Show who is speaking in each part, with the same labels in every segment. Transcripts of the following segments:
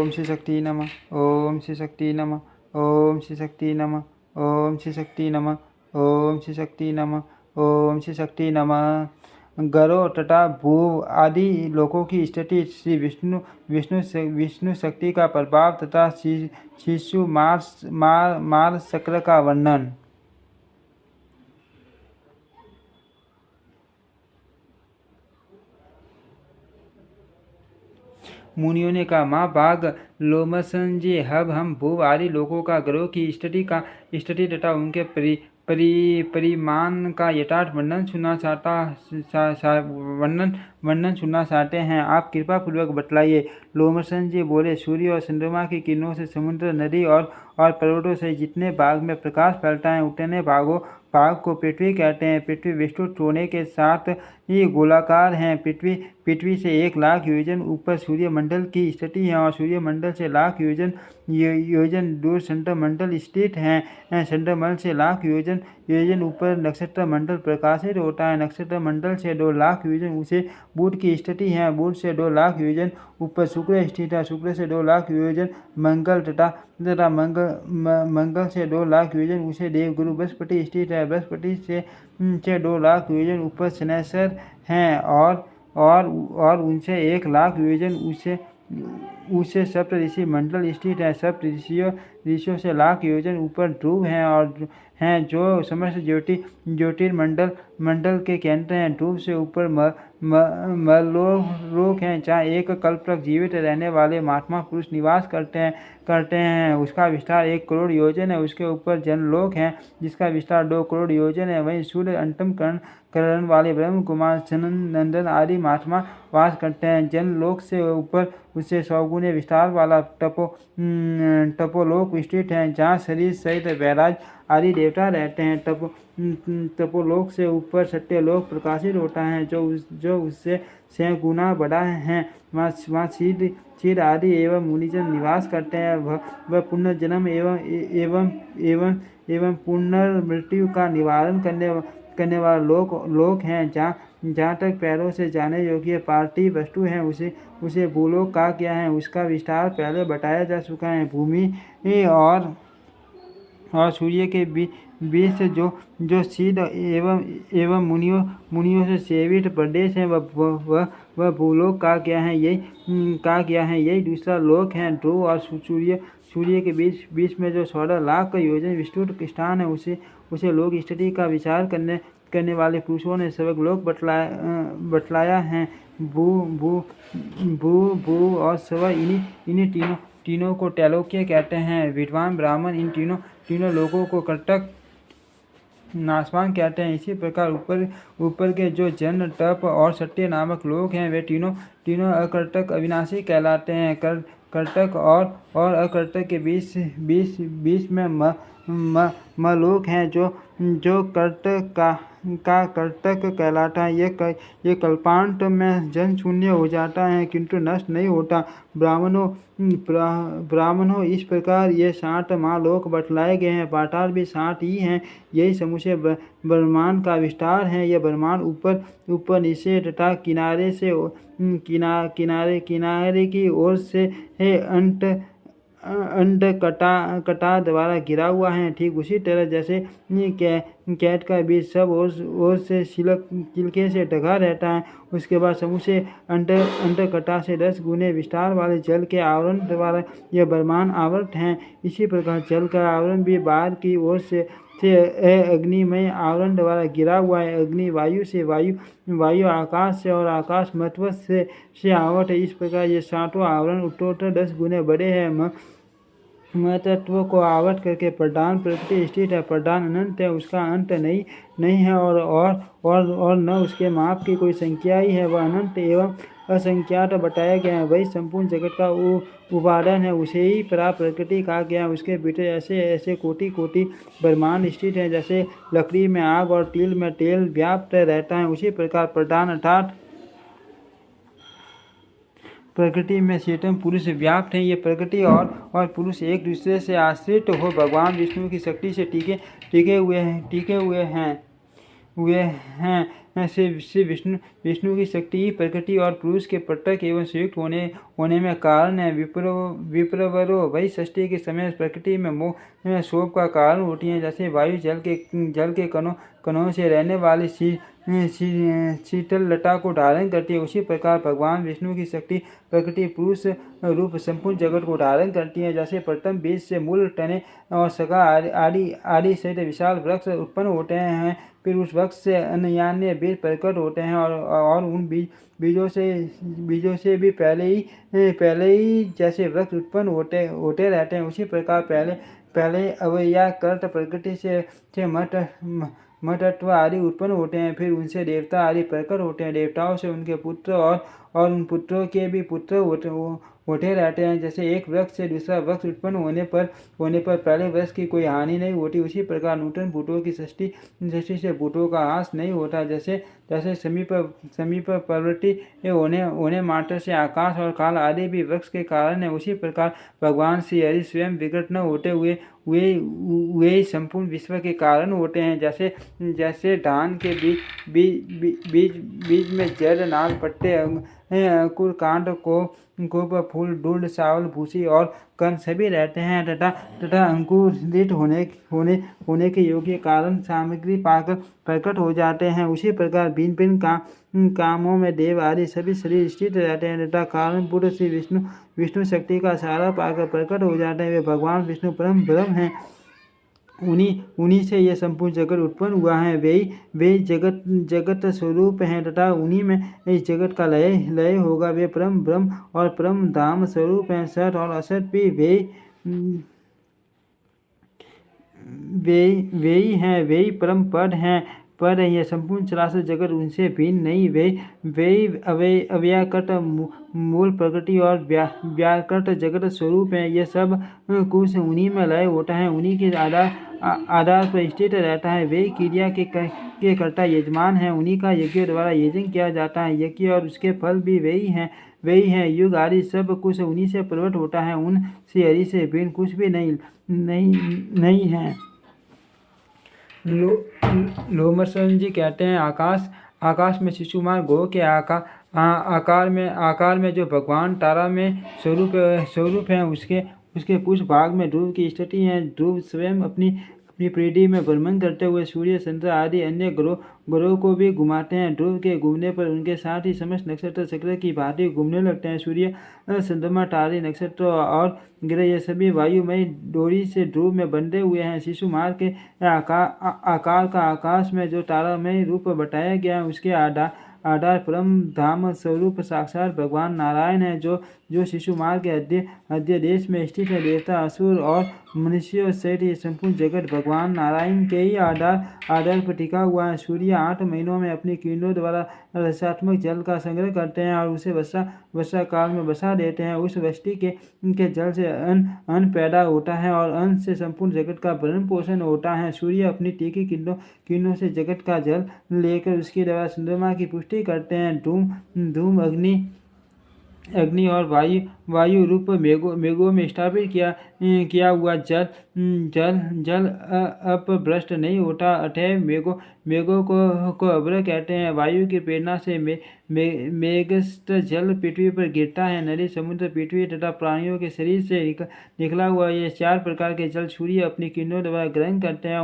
Speaker 1: ओम श्री शक्ति नमः, ओम श्री शक्ति नमः, ओम श्री शक्ति नमः, ओम श्री शक्ति नमः, ओम श्री शक्ति नमः, ओम श्री शक्ति नमः। गरुड़ तथा भूव आदि लोकों की स्थिति, श्री विष्णु शक्ति का प्रभाव तथा शिशु मार चक्र का वर्णन। मुनियों ने कहा, माँ भाग लोमसन जी, अब हम भूव आदि लोगों का ग्रहों की स्थिति तथा उनके परिमाण का यथार्थ वर्णन सुनना चाहते हैं। आप कृपा पूर्वक बतलाइए। लोमसन जी बोले, सूर्य और चंद्रमा की किरणों से समुद्र, नदी और पर्वतों से जितने भाग में प्रकाश फैलता है उतने भाग को पृथ्वी कहते हैं। पृथ्वी विस्तृत होने के साथ ही गोलाकार है। पृथ्वी से 1 लाख योजन ऊपर सूर्य मंडल की स्थिति है और सूर्य मंडल से लाख योजन दूर चंद्र मंडल स्थित है। चंद्र मंडल से लाख योजन ऊपर नक्षत्र मंडल प्रकाशित होता है। नक्षत्र मंडल से 2 लाख योजन ऊंचे बुध की स्थिति है। बुध से 2 लाख योजन ऊपर शुक्र स्थित है। शुक्र से 2 लाख योजन मंगल तथा मंगल से 2 लाख योजन ऊंचे देवगुरु बृहस्पति स्थित है। बृहस्पति से 2 लाख योजन ऊपर शनैश्वर हैं और उनसे 1 लाख योजन ऊंचे सप्त ऋषि मंडल स्थित है। सप्त ऋषियों से लाख योजन ऊपर ध्रुव हैं जो समस्त ज्योतिर्मंडल के केंद्र हैं। ध्रुव से ऊपर मरलोक हैं जहाँ 1 कल्प तक जीवित रहने वाले महात्मा पुरुष निवास करते हैं। उसका विस्तार 1 करोड़ योजन है। उसके ऊपर जनलोक है जिसका विस्तार 2 करोड़ योजन है। वहीं सूर्य अंतम करण वाले ब्रह्म कुमार सनंदन आदि महात्मा वास करते हैं। जनलोक से ऊपर उससे 100 गुने विस्तार वाला तपोलोक स्थित है जहाँ शरीर सहित वैराज आदि देवता रहते हैं। तपोलोक से ऊपर सत्यलोक प्रकाशित होता है जो उससे 100 गुना बड़ा है। वहाँ सिद्ध आदि एवं मुनिजन निवास करते हैं। वह पुनर्जन्म एवं पुनर्मृत्यु का निवारण करने वाला लोक हैं। जहाँ तक पैरों से जाने योग्य पार्थिव वस्तु है उसे भूलोक कहा गया है। उसका विस्तार पहले बताया जा चुका है। भूमि और सूर्य के बीच जो सिद्ध एवं मुनियों से सेवित प्रदेश है वह भूलोक कहा गया है। यही दूसरा लोक है। ध्रुव और सूर्य के बीच में जो 16 लाख योजन विस्तृत स्थान है उसे लोक स्थिति का विचार करने वाले पुरुषों ने स्वर्गलोक बतलाया है। भू और स्व इन्हीं तीनों को त्रैलोक्य कहते हैं। विद्वान ब्राह्मण इन तीनों लोगों को कर्तक नासवान कहते हैं। इसी प्रकार ऊपर के जो जन्म तप और सत्य नामक लोक हैं वे तीनों अकर्तक अविनाशी कहलाते हैं। कर्तक और अकर्तक के बीच में मलोक है जो कर्तक का कर्तक कहलाता है। ये कल्पांत में जन शून्य हो जाता है किंतु नष्ट नहीं होता। ब्राह्मणों इस प्रकार ये 60 महालोक बतलाए गए हैं। पाताल भी 60 ही हैं। यही समुचे ब्रह्मांड का विस्तार है। यह ब्रह्मांड ऊपर नीचे तथा किनारे की ओर से अंड कटा द्वारा घिरा हुआ है। ठीक उसी तरह जैसे कैट का बीज सब ओर से छिलके से ढका रहता है। उसके बाद समूचे अंड कटा से 10 गुने विस्तार वाले जल के आवरण द्वारा यह ब्रह्मांड आवृत है। इसी प्रकार जल का आवरण भी बाहर की ओर से अग्निमय आवरण द्वारा घिरा हुआ है। अग्नि वायु से, वायु आकाश से और आकाश मत्व से आवृत है। इस प्रकार ये 60 आवरण उत्तरोत्तर 10 गुने बड़े हैं। महतत्व को आवृत करके प्रधान प्रकृति स्थित है। प्रधान अनंत है, उसका अंत नहीं है और न उसके माप की कोई संख्या ही है। वह अनंत एवं असंख्यात बताया गया है। वही संपूर्ण जगत का उपादान है। उसे ही परा प्रकृति कहा गया है। उसके भीतर ऐसे कोटि ब्रह्मांड स्थित है। जैसे लकड़ी में आग और तिल में तेल व्याप्त रहता है उसी प्रकार प्रधान अर्थात प्रकृति में चेतन पुरुष व्याप्त है। ये प्रकृति और पुरुष एक दूसरे से आश्रित हो भगवान विष्णु की शक्ति से टिके हुए हैं। से विष्णु की शक्ति ही प्रकृति और पुरुष के पृथक एवं संयुक्त होने में कारण है। विप्रवरो वही षष्ठी के समय प्रकृति में मोह शोभ का कारण होती है। जैसे वायु जल के कणों से रहने वाली शीतल लता को धारण करती है, उसी प्रकार भगवान विष्णु की शक्ति प्रकृति पुरुष रूप संपूर्ण जगत को धारण करती है। जैसे प्रथम बीज से मूल, तने और सगा आदि सहित विशाल वृक्ष उत्पन्न होते हैं, फिर उस वृक्ष से अन्य बीज प्रकट होते हैं और उन बीजों से भी पहले ही जैसे वृक्ष उत्पन्न होते रहते हैं, उसी प्रकार पहले अवैयाकृत प्रकृति से मठत्व आदि उत्पन्न होते हैं, फिर उनसे देवता आदि प्रकट होते हैं। देवताओं से उनके पुत्र और उन पुत्रों के भी पुत्र होते रहते हैं। जैसे एक वृक्ष से दूसरा वृक्ष उत्पन्न होने पर पहले वृक्ष की कोई हानि नहीं होती, उसी प्रकार नूतन भूतों की सृष्टि से भूतों का हास नहीं होता। जैसे समीप प्रवृत्ति होने मात्र से आकाश और काल आदि भी वृक्ष के कारण है, उसी प्रकार भगवान श्री हरि स्वयं विकृत न होते हुए वे संपूर्ण विश्व के कारण होते हैं। जैसे धान के बीज में जड़, नाल, पत्ते, अंकुर, कांड, कोप, फूल, डूंड, चावल, भूसी और कण सभी रहते हैं तथा अंकुरित होने के योग्य कारण सामग्री पाकर प्रकट हो जाते हैं। उसी प्रकार भिन्न कामों में देव आदि सभी शरीर स्थित रहते हैं तथा कारण पुरुष श्री विष्णु शक्ति का सहारा पाकर प्रकट हो जाते हैं। वे भगवान विष्णु परम ब्रह्म हैं, उन्हीं से यह संपूर्ण जगत उत्पन्न हुआ है। वे जगत स्वरूप हैं तथा उन्हीं में इस जगत का लय होगा। वे परम ब्रह्म और परम धाम स्वरूप हैं। सत और असत भी वे ही हैं, वे ही परम पद हैं। पर यह संपूर्ण चराचर जगत उनसे भिन्न नहीं, वे अव्याकृत मूल प्रकृति और व्याकृत जगत स्वरूप हैं। यह सब कुछ उन्हीं में लय होता है, उन्हीं के आधार पर स्थित रहता है। वे क्रिया के कर्ता यजमान हैं, उन्हीं का यज्ञ द्वारा यजन किया जाता है। यज्ञ और उसके फल भी वही हैं। युग आदि सब कुछ उन्हीं से प्रकट होता है, उन श्री हरि से भिन्न कुछ भी नहीं है। लोमर्सन जी कहते हैं, आकाश में शिशुमान गो के आकार में जो भगवान तारा में स्वरूप हैं, उसके कुछ भाग में ध्रुव की स्थिति है। ध्रुव स्वयं अपनी परिधि में भ्रमण करते हुए सूर्य, चंद्र आदि अन्य ग्रहों को भी घुमाते हैं। ध्रुव के घूमने पर उनके साथ ही समस्त नक्षत्र चक्र की भांति घूमने लगते हैं। सूर्य, चंद्रमा, तारे, नक्षत्र और ग्रह ये सभी वायुमयी डोरी से ध्रुव में बंधे हुए हैं। शिशु मार्ग के आकार का आकाश में जो तारामय रूप बताया गया है, उसके आधार परम धाम स्वरूप साक्षात भगवान नारायण है, जो शिशु मार्ग के अध्य देश में स्थित है। देवता, असुर और मनुष्यों सहित ये संपूर्ण जगत भगवान नारायण के ही आधार पर टिका हुआ है। सूर्य 8 महीनों में अपनी किरणों द्वारा रसात्मक जल का संग्रह करते हैं और उसे वर्षा काल में बसा देते हैं। उस वृष्टि के जल से अन्न पैदा होता है और अन्न से संपूर्ण जगत का भरण पोषण होता है। सूर्य अपनी तीखी किरणों से जगत का जल लेकर उसके द्वारा चंद्रमा की पुष्टि करते हैं। धूम, अग्नि और वायु रूप मेघों में स्थापित किया हुआ जल अपभ्रष्ट नहीं होता, अतः मेघों को अभ्र कहते हैं। वायु की प्रेरणा से मेघस्थ जल पृथ्वी पर गिरता है। नदी, समुद्र, पृथ्वी तथा प्राणियों के शरीर से निकला हुआ ये 4 प्रकार के जल सूर्य अपनी किरणों द्वारा ग्रहण करते हैं,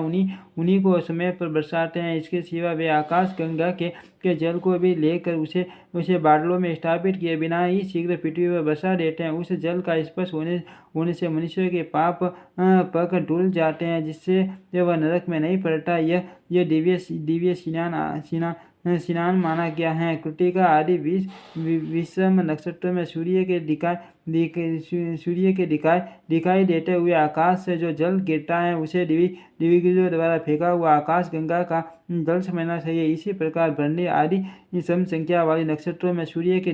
Speaker 1: उन्हीं को समय पर बरसाते हैं। इसके सिवा वे आकाश गंगा के जल को भी लेकर उसे बादलों में स्थापित किए बिना ही शीघ्र पृथ्वी पर बरसा देते हैं। उस जल का स्पर्श होने से मनुष्य के पाप पक धुल जाते हैं, जिससे वह नरक में नहीं पड़ता। यह दिव्य स्नान माना गया है। कृतिका आदि विषम नक्षत्रों में सूर्य के दिखाई देते हुए आकाश से जो जल गिरता है, उसे दिव्यगिरियों द्वारा फेंका हुआ आकाश गंगा का जल समझना चाहिए। इसी प्रकार भरणी आदि सम संख्या वाली नक्षत्रों में सूर्य के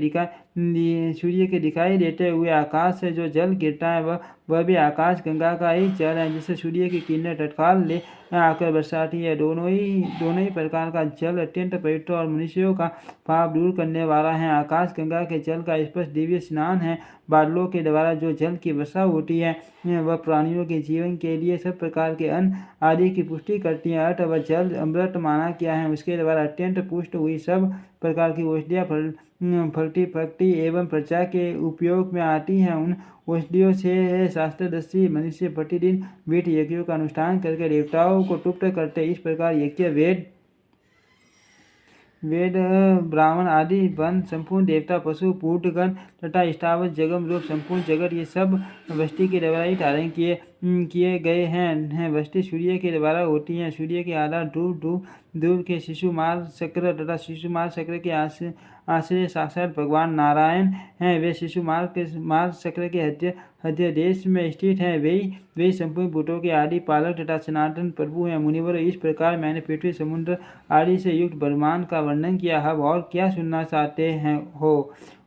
Speaker 1: दिखाई देते हुए आकाश से जो जल गिरता है, वह भी आकाश गंगा का ही जल है, जिससे सूर्य की किरणें तत्काल ले आकर बरसाती है। दोनों ही प्रकार का जल अत्यंत पवित्र और मनुष्यों का पाप दूर करने वाला है। आकाश गंगा के जल का स्पर्श दिव्य स्नान है। बादलों के द्वारा जो जल की वर्षा होती है वह प्राणियों के जीवन के लिए सब प्रकार के अन्न आदि की पुष्टि करती है। अर्थ व जल अमृत माना गया है। उसके द्वारा अत्यंत पुष्ट हुई सब प्रकार की औषधियाँ फलती फलती एवं प्रजा के उपयोग में आती हैं। उन औषधियों से शास्त्रदर्शी मनुष्य प्रतिदिन वेद यज्ञों का अनुष्ठान करके देवताओं को तुष्ट करते। इस प्रकार यज्ञ वेद ब्राह्मण आदि वन संपूर्ण देवता पशु पूतगण तथा स्थावर जगम लोक संपूर्ण जगत ये सब वृष्टि के द्वारा ही धारण किए गए हैं। वृष्टि सूर्य के द्वारा होती है। सूर्य के आधार ध्रुव के शिशुमार चक्र तथा शिशुमार चक्र के आश्रय साक्षात भगवान नारायण हैं। वे शिशुमार चक्र के हृदय देश में स्थित हैं। वे संपूर्ण भूतों के आदि पालक तथा सनातन प्रभु हैं। मुनिवर, इस प्रकार मैंने पृथ्वी समुद्र आदि से युक्त ब्रह्मांड का वर्णन किया। अब और क्या सुनना चाहते हैं हो?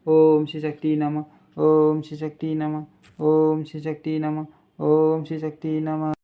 Speaker 1: ओम श्री शक्ति नमः। ओम श्री शक्ति नमः। ओम श्री शक्ति नमः। ओम श्री शक्ति नमः।